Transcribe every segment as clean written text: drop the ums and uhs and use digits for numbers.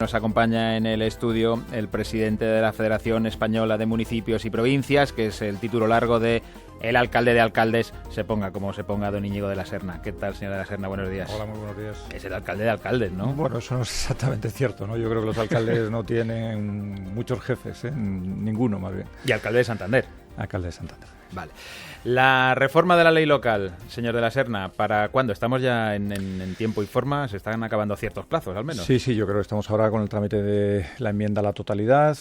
Nos acompaña en el estudio el presidente de la Federación Española de Municipios y Provincias, que es el título largo de El alcalde de alcaldes, se ponga como se ponga don Íñigo de la Serna. ¿Qué tal, señor de la Serna? Buenos días. Hola, muy buenos días. Es el alcalde de alcaldes, ¿no? Bueno, eso no es exactamente cierto, ¿no? Yo creo que los alcaldes no tienen muchos jefes, ninguno más bien. Y alcalde de Santander. Alcalde de Santander. Vale. La reforma de la ley local, señor de la Serna, ¿para cuándo? Estamos ya en tiempo y forma, se están acabando ciertos plazos, al menos. Sí, yo creo que estamos ahora con el trámite de la enmienda a la totalidad.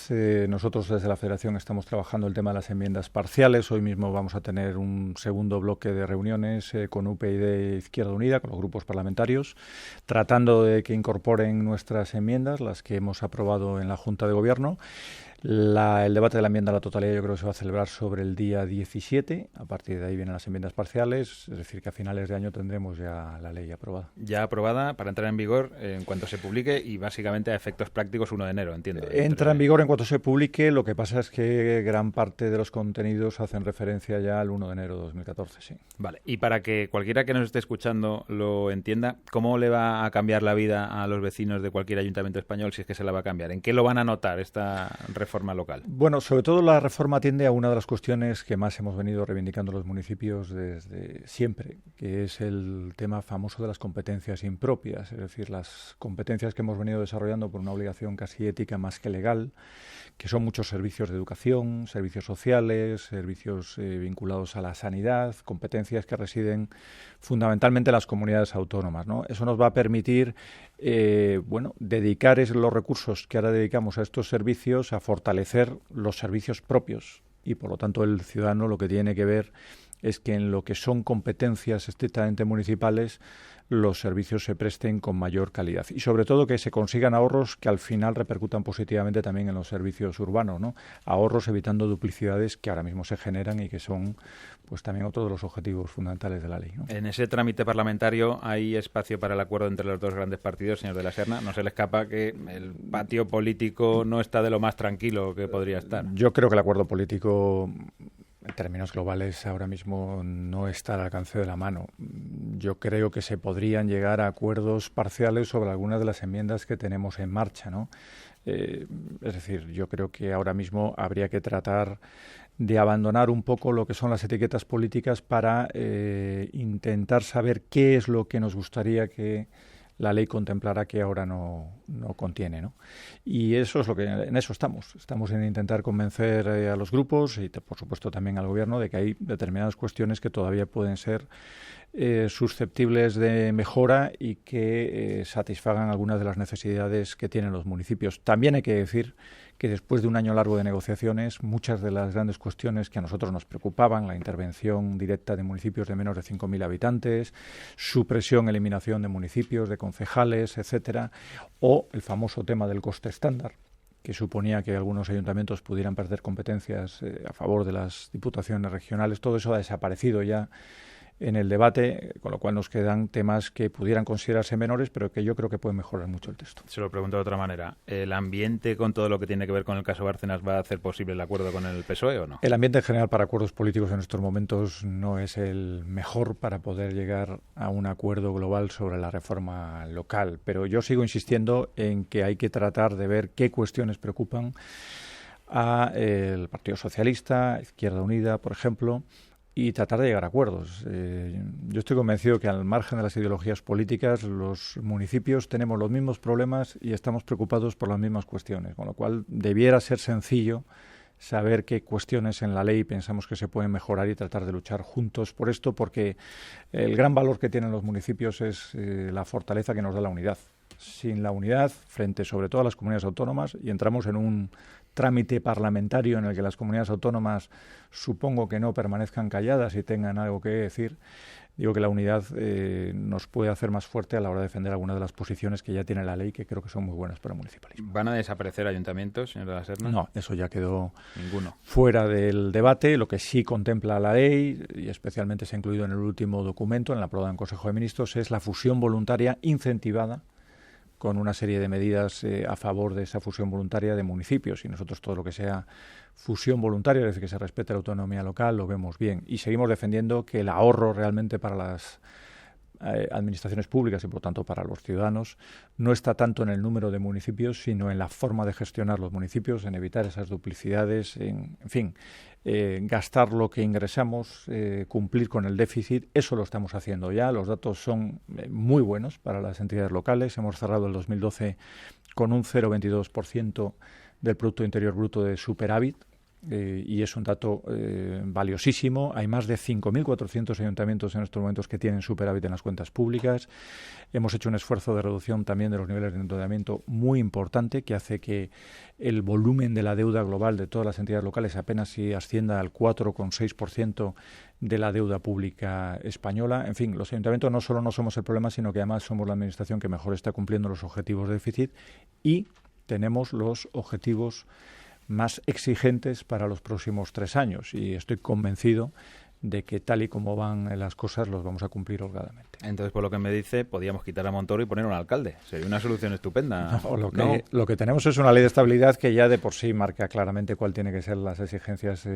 Nosotros desde la Federación estamos trabajando el tema de las enmiendas parciales. Hoy mismo vamos a tener un segundo bloque de reuniones con UPyD e Izquierda Unida, con los grupos parlamentarios, tratando de que incorporen nuestras enmiendas, las que hemos aprobado en la Junta de Gobierno. El debate de la enmienda a la totalidad yo creo que se va a celebrar sobre el día 17. A partir de ahí vienen las enmiendas parciales, es decir, que a finales de año tendremos ya la ley aprobada. Ya aprobada para entrar en vigor en cuanto se publique y básicamente a efectos prácticos 1 de enero, entiendo. Entra en vigor en cuanto se publique, lo que pasa es que gran parte de los contenidos hacen referencia ya al 1 de enero de 2014, sí. Vale, y para que cualquiera que nos esté escuchando lo entienda, ¿cómo le va a cambiar la vida a los vecinos de cualquier ayuntamiento español si es que se la va a cambiar? ¿En qué lo van a notar esta reforma local? Bueno, sobre todo la reforma atiende a una de las cuestiones que más hemos venido reivindicando los municipios desde siempre, que es el tema famoso de las competencias impropias, es decir, las competencias que hemos venido desarrollando por una obligación casi ética más que legal, que son muchos servicios de educación, servicios sociales, servicios vinculados a la sanidad, competencias que residen fundamentalmente en las comunidades autónomas, ¿no? Eso nos va a permitir dedicar los recursos que ahora dedicamos a estos servicios a fortalecer los servicios propios y, por lo tanto, el ciudadano lo que tiene que ver es que en lo que son competencias estrictamente municipales los servicios se presten con mayor calidad y sobre todo que se consigan ahorros que al final repercutan positivamente también en los servicios urbanos, ¿no? Ahorros evitando duplicidades que ahora mismo se generan y que son pues también otro de los objetivos fundamentales de la ley, ¿no? En ese trámite parlamentario hay espacio para el acuerdo entre los dos grandes partidos, señor de la Serna. No se le escapa que el patio político no está de lo más tranquilo que podría estar. Yo creo que el acuerdo político en términos globales ahora mismo no está al alcance de la mano. Yo creo que se podrían llegar a acuerdos parciales sobre algunas de las enmiendas que tenemos en marcha, ¿no? Es decir, yo creo que ahora mismo habría que tratar de abandonar un poco lo que son las etiquetas políticas para intentar saber qué es lo que nos gustaría que la ley contemplará que ahora no contiene, ¿no? Y eso es lo que en eso estamos. Estamos en intentar convencer a los grupos y, por supuesto, también al Gobierno de que hay determinadas cuestiones que todavía pueden ser susceptibles de mejora y que satisfagan algunas de las necesidades que tienen los municipios. También hay que decir que después de un año largo de negociaciones, muchas de las grandes cuestiones que a nosotros nos preocupaban, la intervención directa de municipios de menos de 5.000 habitantes, supresión, eliminación de municipios, de concejales, etcétera, o el famoso tema del coste estándar, que suponía que algunos ayuntamientos pudieran perder competencias a favor de las diputaciones regionales. Todo eso ha desaparecido ya en el debate, con lo cual nos quedan temas que pudieran considerarse menores, pero que yo creo que pueden mejorar mucho el texto. Se lo pregunto de otra manera. ¿El ambiente con todo lo que tiene que ver con el caso Bárcenas va a hacer posible el acuerdo con el PSOE o no? El ambiente en general para acuerdos políticos en estos momentos no es el mejor para poder llegar a un acuerdo global sobre la reforma local, pero yo sigo insistiendo en que hay que tratar de ver qué cuestiones preocupan a el Partido Socialista, a Izquierda Unida, por ejemplo, y tratar de llegar a acuerdos. Yo estoy convencido que al margen de las ideologías políticas, los municipios tenemos los mismos problemas y estamos preocupados por las mismas cuestiones, con lo cual debiera ser sencillo saber qué cuestiones en la ley pensamos que se pueden mejorar y tratar de luchar juntos por esto, porque el gran valor que tienen los municipios es la fortaleza que nos da la unidad. Sin la unidad, frente sobre todo a las comunidades autónomas, y entramos en un trámite parlamentario en el que las comunidades autónomas supongo que no permanezcan calladas y tengan algo que decir, digo que la unidad nos puede hacer más fuerte a la hora de defender algunas de las posiciones que ya tiene la ley, que creo que son muy buenas para el municipalismo. ¿Van a desaparecer ayuntamientos, señor de la Serna? No, eso ya quedó ninguno fuera del debate. Lo que sí contempla la ley, y especialmente se ha incluido en el último documento, en la aprobada en Consejo de Ministros, es la fusión voluntaria incentivada con una serie de medidas a favor de esa fusión voluntaria de municipios. Y nosotros todo lo que sea fusión voluntaria, es decir, que se respete la autonomía local, lo vemos bien. Y seguimos defendiendo que el ahorro realmente para las administraciones públicas y, por tanto, para los ciudadanos, no está tanto en el número de municipios, sino en la forma de gestionar los municipios, en evitar esas duplicidades, en fin, gastar lo que ingresamos, cumplir con el déficit. Eso lo estamos haciendo ya. Los datos son muy buenos para las entidades locales. Hemos cerrado el 2012 con un 0,22% del Producto Interior Bruto de superávit. Y es un dato valiosísimo. Hay más de 5.400 ayuntamientos en estos momentos que tienen superávit en las cuentas públicas. Hemos hecho un esfuerzo de reducción también de los niveles de endeudamiento muy importante, que hace que el volumen de la deuda global de todas las entidades locales apenas si ascienda al 4,6% de la deuda pública española. En fin, los ayuntamientos no solo no somos el problema, sino que además somos la administración que mejor está cumpliendo los objetivos de déficit y tenemos los objetivos más exigentes para los próximos 3 años, y estoy convencido de que tal y como van las cosas los vamos a cumplir holgadamente. Entonces, por lo que me dice, podíamos quitar a Montoro y poner un alcalde. Sería una solución estupenda. No, lo que tenemos es una ley de estabilidad que ya de por sí marca claramente cuál tiene que ser las exigencias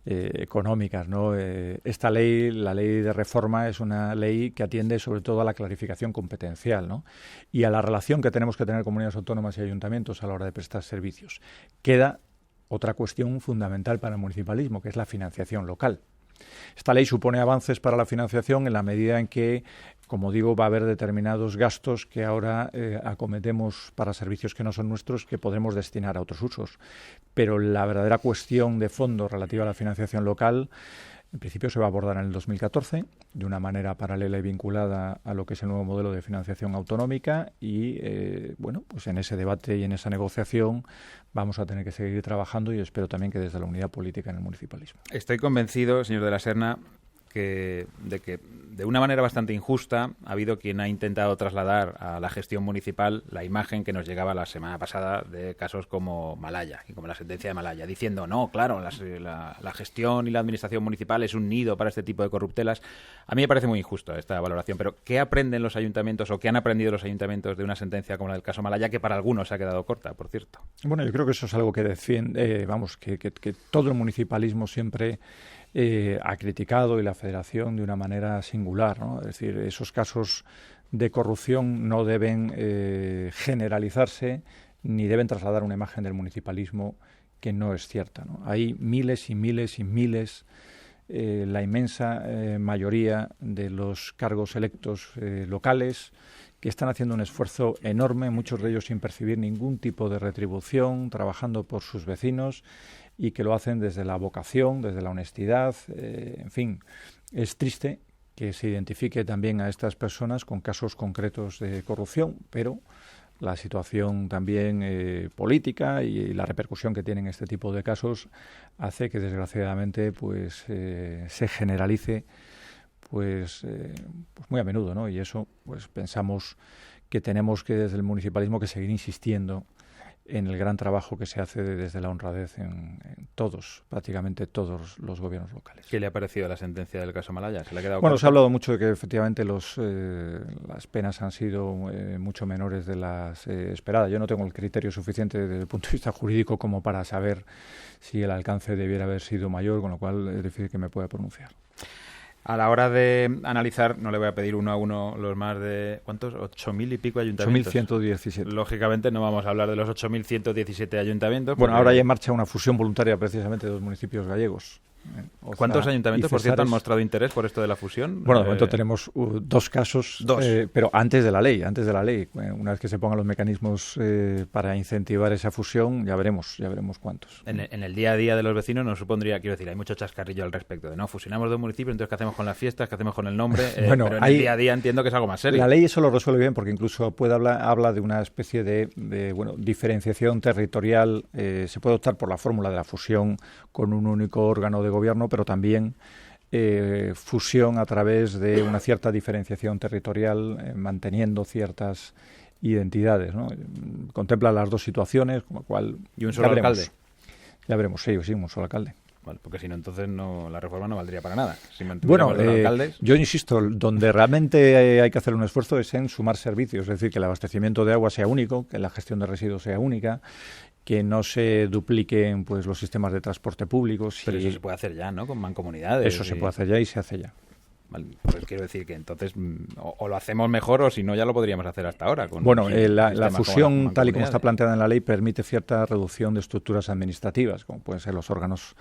económicas, ¿no? Esta ley, la ley de reforma, es una ley que atiende sobre todo a la clarificación competencial, ¿no? Y a la relación que tenemos que tener comunidades autónomas y ayuntamientos a la hora de prestar servicios. Queda otra cuestión fundamental para el municipalismo, que es la financiación local. Esta ley supone avances para la financiación en la medida en que, como digo, va a haber determinados gastos que ahora acometemos para servicios que no son nuestros, que podremos destinar a otros usos. Pero la verdadera cuestión de fondo relativa a la financiación local, en principio se va a abordar en el 2014 de una manera paralela y vinculada a lo que es el nuevo modelo de financiación autonómica y, pues en ese debate y en esa negociación vamos a tener que seguir trabajando y espero también que desde la unidad política en el municipalismo. Estoy convencido, señor de la Serna, de que de una manera bastante injusta ha habido quien ha intentado trasladar a la gestión municipal la imagen que nos llegaba la semana pasada de casos como Malaya y como la sentencia de Malaya, diciendo, no, claro, la gestión y la administración municipal es un nido para este tipo de corruptelas. A mí me parece muy injusto esta valoración, pero ¿qué aprenden los ayuntamientos o qué han aprendido los ayuntamientos de una sentencia como la del caso Malaya, que para algunos se ha quedado corta, por cierto? Bueno, yo creo que eso es algo que defiende, que todo el municipalismo siempre ha criticado, y la Federación de una manera singular, ¿no? Es decir, esos casos de corrupción no deben generalizarse ni deben trasladar una imagen del municipalismo que no es cierta, ¿no? Hay miles y miles y miles, la inmensa mayoría de los cargos electos locales que están haciendo un esfuerzo enorme, muchos de ellos sin percibir ningún tipo de retribución, trabajando por sus vecinos, y que lo hacen desde la vocación, desde la honestidad. En fin, es triste que se identifique también a estas personas con casos concretos de corrupción, pero la situación también política y la repercusión que tienen este tipo de casos hace que desgraciadamente pues se generalice pues muy a menudo, ¿no? Y eso pues pensamos que tenemos que desde el municipalismo que seguir insistiendo en el gran trabajo que se hace desde la honradez en prácticamente todos los gobiernos locales. ¿Qué le ha parecido la sentencia del caso Malaya? ¿Se le ha quedado Bueno, se ha hablado mucho de que efectivamente las penas han sido mucho menores de las esperadas. Yo no tengo el criterio suficiente desde el punto de vista jurídico como para saber si el alcance debiera haber sido mayor, con lo cual es difícil que me pueda pronunciar. A la hora de analizar, no le voy a pedir uno a uno los más de, ¿cuántos? 8.000 y pico ayuntamientos. 8.117. Lógicamente no vamos a hablar de los 8.117 ayuntamientos. Bueno, ahora hay en marcha una fusión voluntaria precisamente de dos municipios gallegos. ¿Cuántos ayuntamientos, por cierto, han mostrado interés por esto de la fusión? Bueno, de momento tenemos 2 casos, pero antes de la ley. Una vez que se pongan los mecanismos para incentivar esa fusión, ya veremos cuántos. En el día a día de los vecinos nos supondría, quiero decir, hay mucho chascarrillo al respecto de no fusionamos dos municipios, entonces ¿qué hacemos con las fiestas? ¿Qué hacemos con el nombre? Bueno, pero en el día a día entiendo que es algo más serio. La ley eso lo resuelve bien porque incluso habla de una especie de diferenciación territorial. Se puede optar por la fórmula de la fusión con un único órgano de gobierno, pero también fusión a través de una cierta diferenciación territorial, manteniendo ciertas identidades, ¿no? Contempla las dos situaciones, con lo cual... ¿Y un solo alcalde? Ya veremos, sí, un solo alcalde. Vale, porque si no, entonces la reforma no valdría para nada. Si alcaldes... yo insisto, donde realmente hay que hacer un esfuerzo es en sumar servicios, es decir, que el abastecimiento de agua sea único, que la gestión de residuos sea única, que no se dupliquen pues los sistemas de transporte público. Pero eso se puede hacer ya, ¿no? Con mancomunidades. Eso se puede hacer ya y se hace ya. ¿vale? Pues quiero decir que entonces o lo hacemos mejor o si no ya lo podríamos hacer hasta ahora. Bueno, la fusión tal y como está planteada en la ley permite cierta reducción de estructuras administrativas, como pueden ser los órganos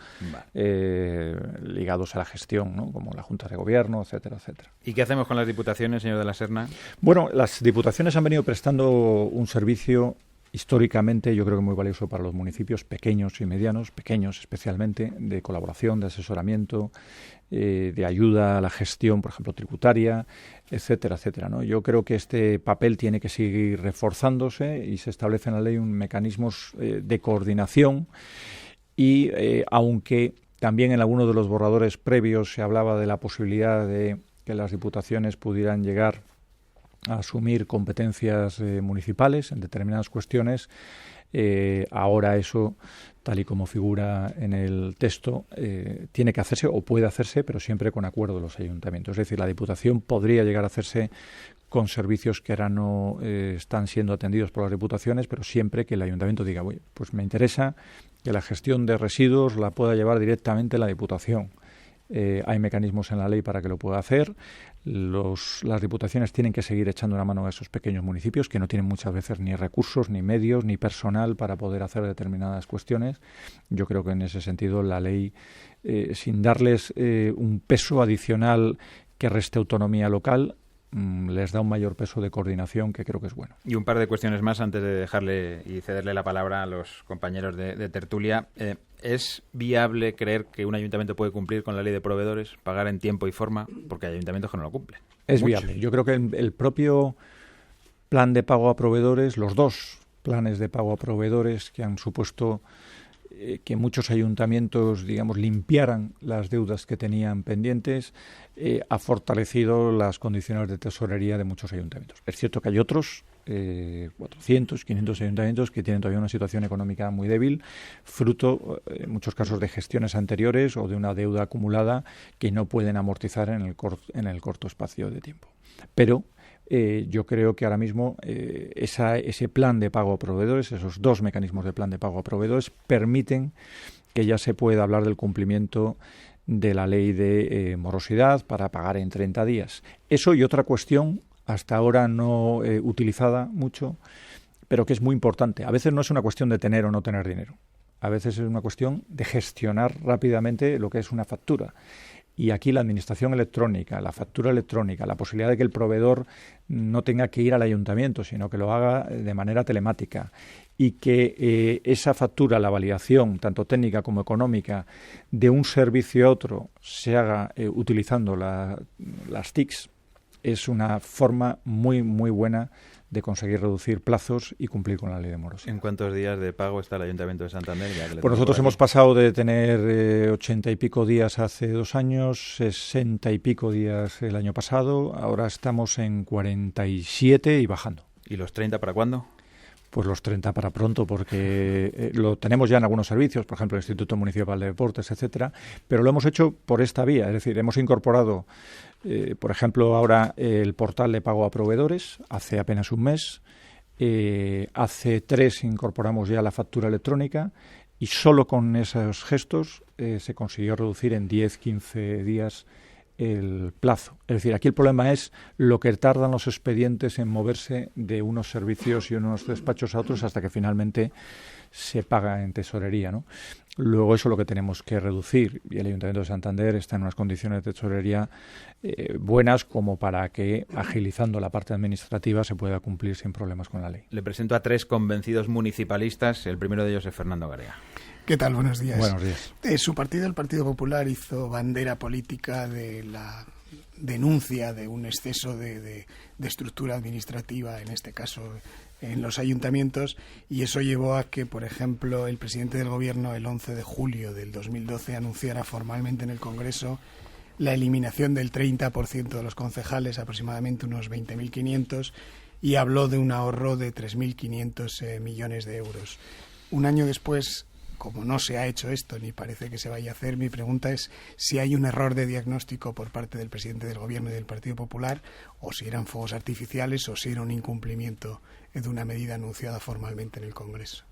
ligados a la gestión, ¿no? Como la Junta de Gobierno, etcétera, etcétera. ¿Y qué hacemos con las diputaciones, señor de la Serna? Bueno, las diputaciones han venido prestando un servicio históricamente, yo creo que muy valioso para los municipios pequeños y medianos, pequeños especialmente, de colaboración, de asesoramiento, de ayuda a la gestión, por ejemplo, tributaria, etcétera, etcétera, ¿no? Yo creo que este papel tiene que seguir reforzándose y se establece en la ley mecanismos de coordinación y aunque también en algunos de los borradores previos se hablaba de la posibilidad de que las diputaciones pudieran llegar a asumir competencias municipales en determinadas cuestiones. Ahora eso, tal y como figura en el texto, tiene que hacerse o puede hacerse, pero siempre con acuerdo de los ayuntamientos. Es decir, la Diputación podría llegar a hacerse con servicios que ahora no están siendo atendidos por las diputaciones, pero siempre que el ayuntamiento diga, pues me interesa que la gestión de residuos la pueda llevar directamente la Diputación. Hay mecanismos en la ley para que lo pueda hacer. Las diputaciones tienen que seguir echando una mano a esos pequeños municipios que no tienen muchas veces ni recursos, ni medios, ni personal para poder hacer determinadas cuestiones. Yo creo que en ese sentido la ley, sin darles un peso adicional que reste autonomía local, les da un mayor peso de coordinación que creo que es bueno. Y un par de cuestiones más antes de dejarle y cederle la palabra a los compañeros de tertulia. ¿Es viable creer que un ayuntamiento puede cumplir con la ley de proveedores, pagar en tiempo y forma? Porque hay ayuntamientos que no lo cumplen. Es viable. Yo creo que el propio plan de pago a proveedores, los dos planes de pago a proveedores que han supuesto que muchos ayuntamientos, digamos, limpiaran las deudas que tenían pendientes, ha fortalecido las condiciones de tesorería de muchos ayuntamientos. Es cierto que hay otros, 400, 500 ayuntamientos que tienen todavía una situación económica muy débil, fruto, en muchos casos, de gestiones anteriores o de una deuda acumulada que no pueden amortizar en el corto espacio de tiempo. Pero yo creo que ahora mismo ese plan de pago a proveedores, esos dos mecanismos de plan de pago a proveedores, permiten que ya se pueda hablar del cumplimiento de la ley de morosidad para pagar en 30 días. Eso y otra cuestión, hasta ahora no utilizada mucho, pero que es muy importante. A veces no es una cuestión de tener o no tener dinero. A veces es una cuestión de gestionar rápidamente lo que es una factura. Y aquí la administración electrónica, la factura electrónica, la posibilidad de que el proveedor no tenga que ir al ayuntamiento, sino que lo haga de manera telemática y que esa factura, la validación, tanto técnica como económica, de un servicio a otro se haga utilizando las TICs, es una forma muy, muy buena de conseguir reducir plazos y cumplir con la ley de morosidad. ¿En cuántos días de pago está el Ayuntamiento de Santander? Pues nosotros hemos pasado de tener 80 y pico días hace 2 años, 60 y pico días el año pasado, ahora estamos en 47 y bajando. ¿Y los 30 para cuándo? Pues los 30 para pronto, porque lo tenemos ya en algunos servicios, por ejemplo, el Instituto Municipal de Deportes, etcétera, pero lo hemos hecho por esta vía, es decir, hemos incorporado, por ejemplo, ahora el portal de pago a proveedores, hace apenas un mes, hace 3 incorporamos ya la factura electrónica y solo con esos gestos se consiguió reducir en 10-15 días el plazo. Es decir, aquí el problema es lo que tardan los expedientes en moverse de unos servicios y unos despachos a otros hasta que finalmente se paga en tesorería, ¿no? Luego eso es lo que tenemos que reducir y el Ayuntamiento de Santander está en unas condiciones de tesorería buenas como para que, agilizando la parte administrativa, se pueda cumplir sin problemas con la ley. Le presento a 3 convencidos municipalistas. El primero de ellos es Fernando Garea. ¿Qué tal? Buenos días. Buenos días. Su partido, el Partido Popular, hizo bandera política de la denuncia de un exceso de estructura administrativa, en este caso en los ayuntamientos, y eso llevó a que, por ejemplo, el presidente del Gobierno el 11 de julio del 2012 anunciara formalmente en el Congreso la eliminación del 30% de los concejales, aproximadamente unos 20.500, y habló de un ahorro de 3.500 millones de euros. Un año después, como no se ha hecho esto, ni parece que se vaya a hacer, mi pregunta es si hay un error de diagnóstico por parte del presidente del Gobierno y del Partido Popular, o si eran fuegos artificiales, o si era un incumplimiento de una medida anunciada formalmente en el Congreso.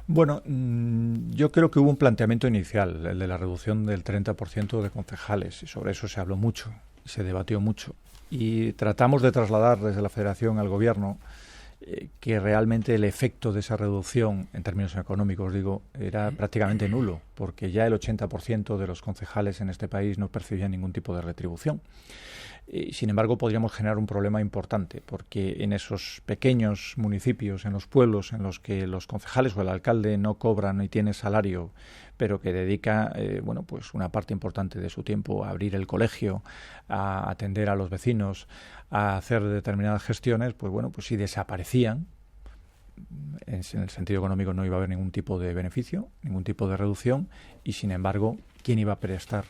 Bueno, yo creo que hubo un planteamiento inicial, el de la reducción del 30% de concejales, y sobre eso se habló mucho. se debatió mucho y tratamos de trasladar desde la Federación al Gobierno que realmente el efecto de esa reducción, en términos económicos digo, era prácticamente nulo, porque ya el 80% de los concejales en este país no percibían ningún tipo de retribución. Sin embargo, podríamos generar un problema importante, porque en esos pequeños municipios, en los pueblos en los que los concejales o el alcalde no cobran ni tiene salario, pero que dedica pues una parte importante de su tiempo a abrir el colegio, a atender a los vecinos, a hacer determinadas gestiones, pues si desaparecían, en el sentido económico no iba a haber ningún tipo de beneficio, ningún tipo de reducción, y sin embargo, ¿quién iba a prestar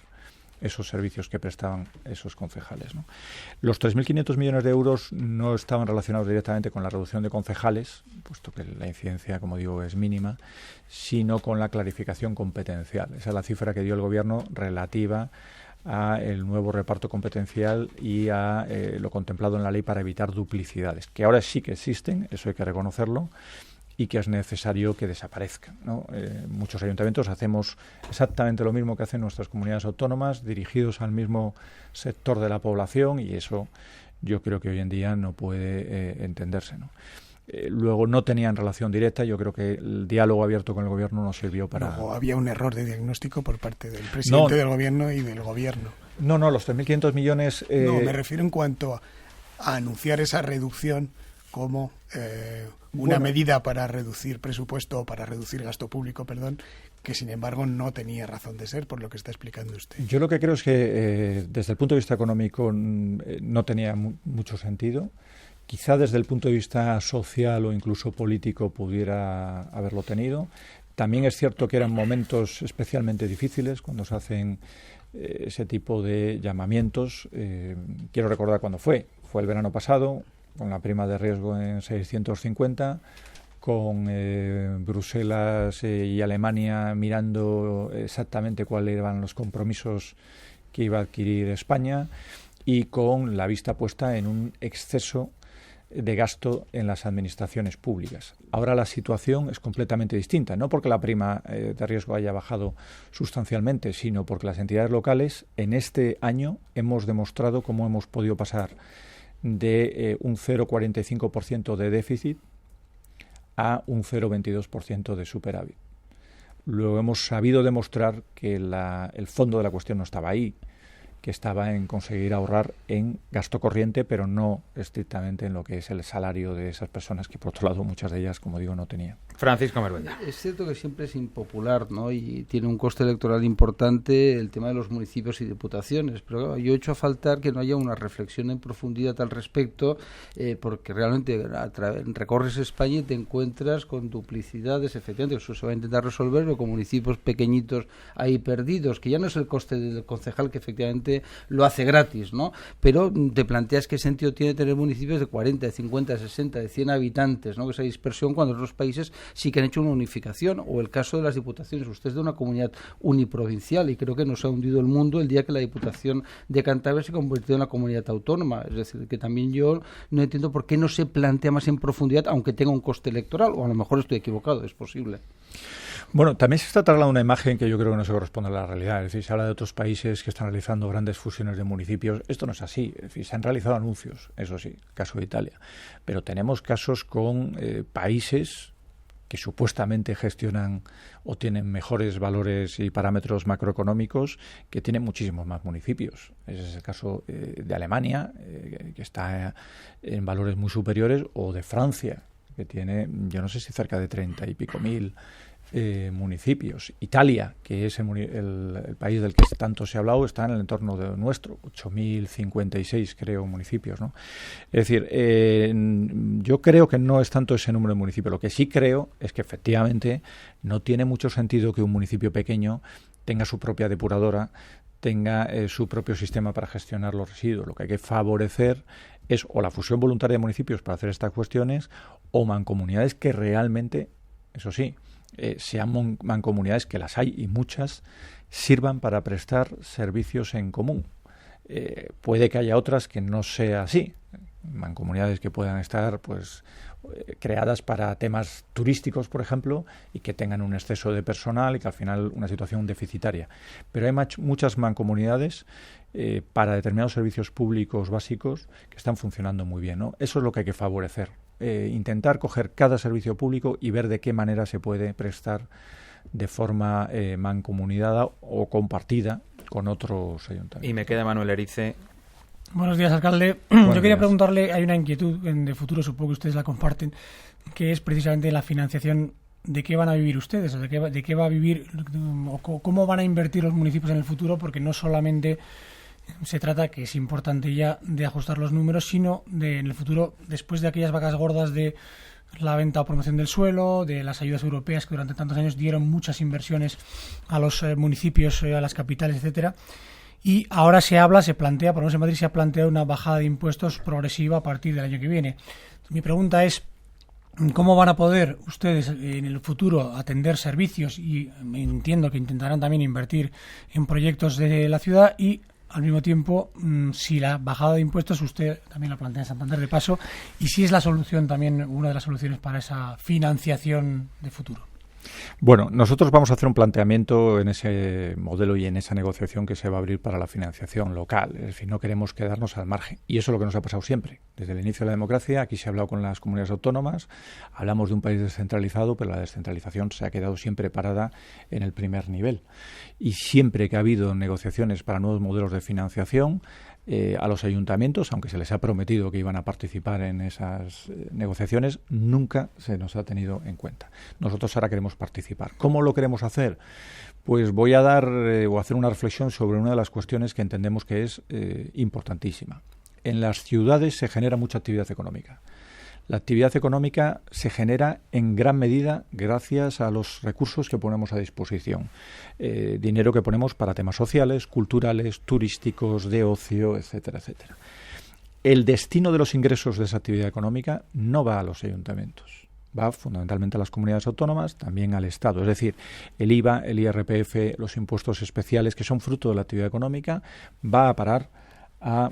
esos servicios que prestaban esos concejales, ¿no? Los 3.500 millones de euros no estaban relacionados directamente con la reducción de concejales, puesto que la incidencia, como digo, es mínima, sino con la clarificación competencial. Esa es la cifra que dio el Gobierno relativa a el nuevo reparto competencial y a lo contemplado en la ley para evitar duplicidades, que ahora sí que existen, eso hay que reconocerlo, y que es necesario que desaparezcan, ¿no? Muchos ayuntamientos hacemos exactamente lo mismo que hacen nuestras comunidades autónomas, dirigidos al mismo sector de la población, y eso yo creo que hoy en día no puede entenderse, ¿no? Luego no tenían relación directa. Yo creo que el diálogo abierto con el Gobierno no sirvió para... Luego había un error de diagnóstico por parte del presidente del Gobierno y del Gobierno. No, los 3.500 millones... No, me refiero en cuanto a anunciar esa reducción como una medida para reducir presupuesto, para reducir gasto público, que sin embargo no tenía razón de ser, por lo que está explicando usted. Yo lo que creo es que desde el punto de vista económico no tenía mucho sentido. Quizá desde el punto de vista social o incluso político pudiera haberlo tenido. También es cierto que eran momentos especialmente difíciles cuando se hacen ese tipo de llamamientos. Quiero recordar cuándo fue. Fue el verano pasado, con la prima de riesgo en 650, con Bruselas y Alemania mirando exactamente cuáles eran los compromisos que iba a adquirir España y con la vista puesta en un exceso de gasto en las administraciones públicas. Ahora la situación es completamente distinta, no porque la prima de riesgo haya bajado sustancialmente, sino porque las entidades locales en este año hemos demostrado cómo hemos podido pasar de un 0,45% de déficit a un 0,22% de superávit. Luego hemos sabido demostrar que el fondo de la cuestión no estaba ahí, que estaba en conseguir ahorrar en gasto corriente, pero no estrictamente en lo que es el salario de esas personas que, por otro lado, muchas de ellas, como digo, no tenían. Francisco Marvella. Es cierto que siempre es impopular, ¿no? Y tiene un coste electoral importante el tema de los municipios y diputaciones, pero claro, yo he hecho a faltar que no haya una reflexión en profundidad al respecto, porque realmente recorres España y te encuentras con duplicidades, efectivamente, eso se va a intentar resolver, pero con municipios pequeñitos ahí perdidos, que ya no es el coste del concejal, que efectivamente lo hace gratis, ¿no? Pero te planteas qué sentido tiene tener municipios de 40, de 50, de 60, de 100 habitantes, ¿no? Que esa dispersión cuando otros países sí que han hecho una unificación, o el caso de las diputaciones. Usted es de una comunidad uniprovincial y creo que nos ha hundido el mundo el día que la Diputación de Cantabria se convirtió en una comunidad autónoma. Es decir, que también yo no entiendo por qué no se plantea más en profundidad, aunque tenga un coste electoral, o a lo mejor estoy equivocado, es posible. Bueno, también se está trasladando una imagen que yo creo que no se corresponde a la realidad. Es decir, se habla de otros países que están realizando grandes fusiones de municipios. Esto no es así. Es decir, se han realizado anuncios, eso sí, caso de Italia. Pero tenemos casos con países que supuestamente gestionan o tienen mejores valores y parámetros macroeconómicos, que tienen muchísimos más municipios. Ese es el caso de Alemania, que está en valores muy superiores, o de Francia, que tiene, yo no sé si cerca de 30 y pico mil municipios. Italia, que es el país del que tanto se ha hablado, está en el entorno de nuestro, 8.056 creo municipios, ¿no? Es decir, yo creo que no es tanto ese número de municipios. Lo que sí creo es que efectivamente no tiene mucho sentido que un municipio pequeño tenga su propia depuradora, tenga su propio sistema para gestionar los residuos. Lo que hay que favorecer es o la fusión voluntaria de municipios para hacer estas cuestiones, o mancomunidades que realmente, eso sí, sean mancomunidades, que las hay y muchas, sirvan para prestar servicios en común. Puede que haya otras que no sea así, mancomunidades que puedan estar pues creadas para temas turísticos, por ejemplo, y que tengan un exceso de personal y que al final una situación deficitaria. Pero hay muchas mancomunidades para determinados servicios públicos básicos que están funcionando muy bien, ¿no? Eso es lo que hay que favorecer. Intentar coger cada servicio público y ver de qué manera se puede prestar de forma mancomunidad o compartida con otros ayuntamientos. Y me queda Manuel Erice. Buenos días, alcalde. Yo quería preguntarle, hay una inquietud de futuro, supongo que ustedes la comparten, que es precisamente la financiación. ¿De qué van a vivir ustedes? ¿De qué va a vivir o cómo van a invertir los municipios en el futuro? Porque no solamente se trata, que es importante ya, de ajustar los números, sino de, en el futuro, después de aquellas vacas gordas de la venta o promoción del suelo, de las ayudas europeas que durante tantos años dieron muchas inversiones a los municipios, a las capitales, etcétera. Y ahora se plantea, por lo menos en Madrid se ha planteado una bajada de impuestos progresiva a partir del año que viene. Mi pregunta es, ¿cómo van a poder ustedes en el futuro atender servicios? Y entiendo que intentarán también invertir en proyectos de la ciudad y, al mismo tiempo, si la bajada de impuestos, usted también la plantea en Santander de paso, y si es la solución también, una de las soluciones para esa financiación de futuro. Bueno, nosotros vamos a hacer un planteamiento en ese modelo y en esa negociación que se va a abrir para la financiación local. Es decir, no queremos quedarnos al margen. Y eso es lo que nos ha pasado siempre. Desde el inicio de la democracia, aquí se ha hablado con las comunidades autónomas, hablamos de un país descentralizado, pero la descentralización se ha quedado siempre parada en el primer nivel. Y siempre que ha habido negociaciones para nuevos modelos de financiación, a los ayuntamientos, aunque se les ha prometido que iban a participar en esas negociaciones, nunca se nos ha tenido en cuenta. Nosotros ahora queremos participar. ¿Cómo lo queremos hacer? Pues voy a dar o hacer una reflexión sobre una de las cuestiones que entendemos que es importantísima. En las ciudades se genera mucha actividad económica. La actividad económica se genera en gran medida gracias a los recursos que ponemos a disposición. Dinero que ponemos para temas sociales, culturales, turísticos, de ocio, etcétera, etcétera. El destino de los ingresos de esa actividad económica no va a los ayuntamientos. Va fundamentalmente a las comunidades autónomas, también al Estado. Es decir, el IVA, el IRPF, los impuestos especiales que son fruto de la actividad económica, va a parar a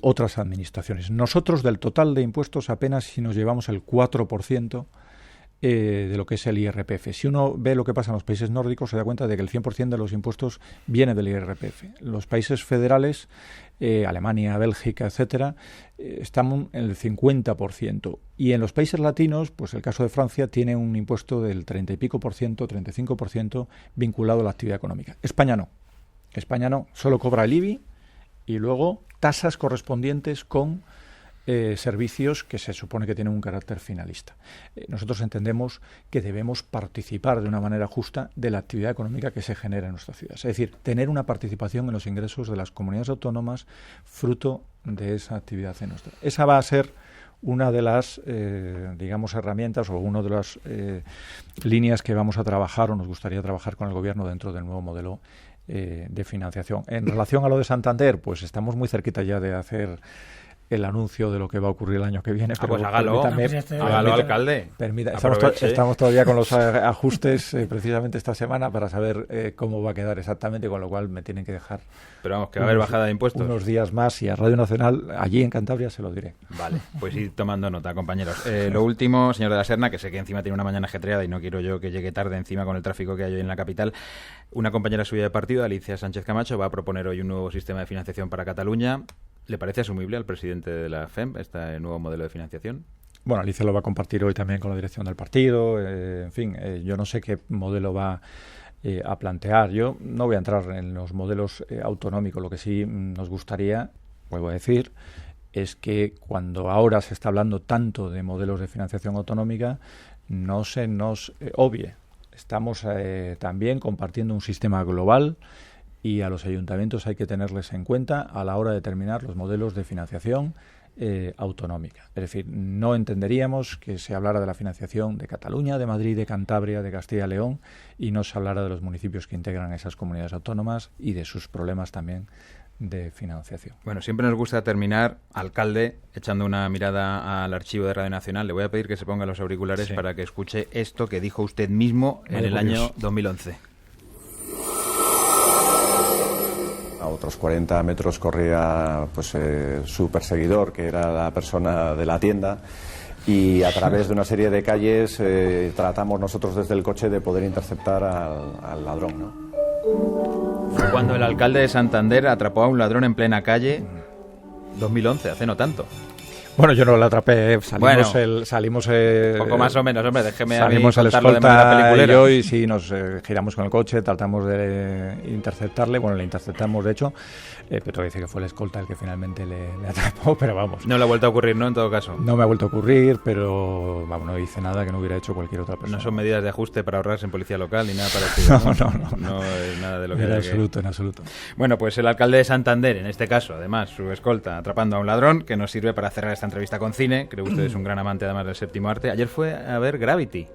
otras administraciones. Nosotros, del total de impuestos, apenas si nos llevamos el 4% de lo que es el IRPF. Si uno ve lo que pasa en los países nórdicos, se da cuenta de que el 100% de los impuestos viene del IRPF. Los países federales, Alemania, Bélgica, etcétera, están en el 50%. Y en los países latinos, pues el caso de Francia tiene un impuesto del 30 y pico por ciento, 35% vinculado a la actividad económica. España no. España no. Solo cobra el IBI y luego tasas correspondientes con servicios que se supone que tienen un carácter finalista. Nosotros entendemos que debemos participar de una manera justa de la actividad económica que se genera en nuestras ciudades. Es decir, tener una participación en los ingresos de las comunidades autónomas fruto de esa actividad en nuestra. Esa va a ser una de las, herramientas o una de las líneas que vamos a trabajar o nos gustaría trabajar con el Gobierno dentro del nuevo modelo de financiación. En relación a lo de Santander, pues estamos muy cerquita ya de hacer el anuncio de lo que va a ocurrir el año que viene. Pero pues hágalo, alcalde. Estamos todavía con los ajustes precisamente esta semana para saber cómo va a quedar exactamente, con lo cual me tienen que dejar. Pero vamos, que va a haber bajada de impuestos. Unos días más y a Radio Nacional, allí en Cantabria, se lo diré. Vale, pues ir tomando nota, compañeros. Lo último, señor de la Serna, que sé que encima tiene una mañana ajetreada y no quiero yo que llegue tarde encima con el tráfico que hay hoy en la capital. Una compañera suya de partido, Alicia Sánchez Camacho, va a proponer hoy un nuevo sistema de financiación para Cataluña. ¿Le parece asumible al presidente de la FEMP este nuevo modelo de financiación? Bueno, Alicia lo va a compartir hoy también con la dirección del partido. Yo no sé qué modelo va a plantear. Yo no voy a entrar en los modelos autonómicos. Lo que sí nos gustaría, vuelvo a decir, es que cuando ahora se está hablando tanto de modelos de financiación autonómica, no se nos obvie. Estamos también compartiendo un sistema global y a los ayuntamientos hay que tenerles en cuenta a la hora de determinar los modelos de financiación autonómica. Es decir, no entenderíamos que se hablara de la financiación de Cataluña, de Madrid, de Cantabria, de Castilla y León y no se hablara de los municipios que integran esas comunidades autónomas y de sus problemas también de financiación. Bueno, siempre nos gusta terminar, alcalde, echando una mirada al archivo de Radio Nacional. Le voy a pedir que se ponga los auriculares para que escuche esto que dijo usted mismo en el año 2011. A otros 40 metros corría su perseguidor, que era la persona de la tienda, y a través de una serie de calles tratamos nosotros desde el coche de poder interceptar al ladrón, ¿no? Fue cuando el alcalde de Santander atrapó a un ladrón en plena calle, 2011, hace no tanto. Bueno, yo no la atrapé, salimos poco más o menos, hombre, déjeme salimos a mí contarlo de manera escolta y peliculera. yo, y sí, nos giramos con el coche, tratamos de interceptarle, bueno, le interceptamos de hecho, pero dice que fue el escolta el que finalmente le atrapó, pero vamos. No le ha vuelto a ocurrir, ¿no? En todo caso. No me ha vuelto a ocurrir, pero vamos, no hice nada que no hubiera hecho cualquier otra persona. No son medidas de ajuste para ahorrarse en policía local ni nada parecido. No. No es nada de lo que... En absoluto. Bueno, pues el alcalde de Santander, en este caso, además, su escolta atrapando a un ladrón, que nos sirve para cerrar esta entrevista con cine. Creo que usted es un gran amante, además, del séptimo arte. Ayer fue a ver Gravity.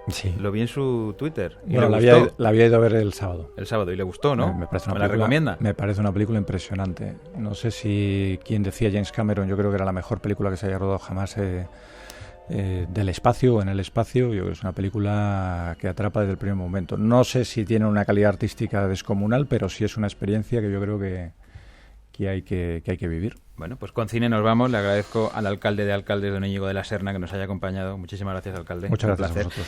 Sí. Lo vi en su Twitter. Y Bueno, la había ido a ver el sábado. El sábado, y le gustó, ¿no? Me parece una la película, recomienda? Me parece una película impresionante. No sé si quien decía James Cameron, yo creo que era la mejor película que se haya rodado jamás del espacio, en el espacio. Yo creo que es una película que atrapa desde el primer momento. No sé si tiene una calidad artística descomunal, pero sí es una experiencia que yo creo que hay que vivir. Bueno, pues con cine nos vamos. Le agradezco al alcalde de Alcaldes, don Íñigo de la Serna, que nos haya acompañado. Muchísimas gracias, alcalde. Muchas gracias Un placer. a vosotros.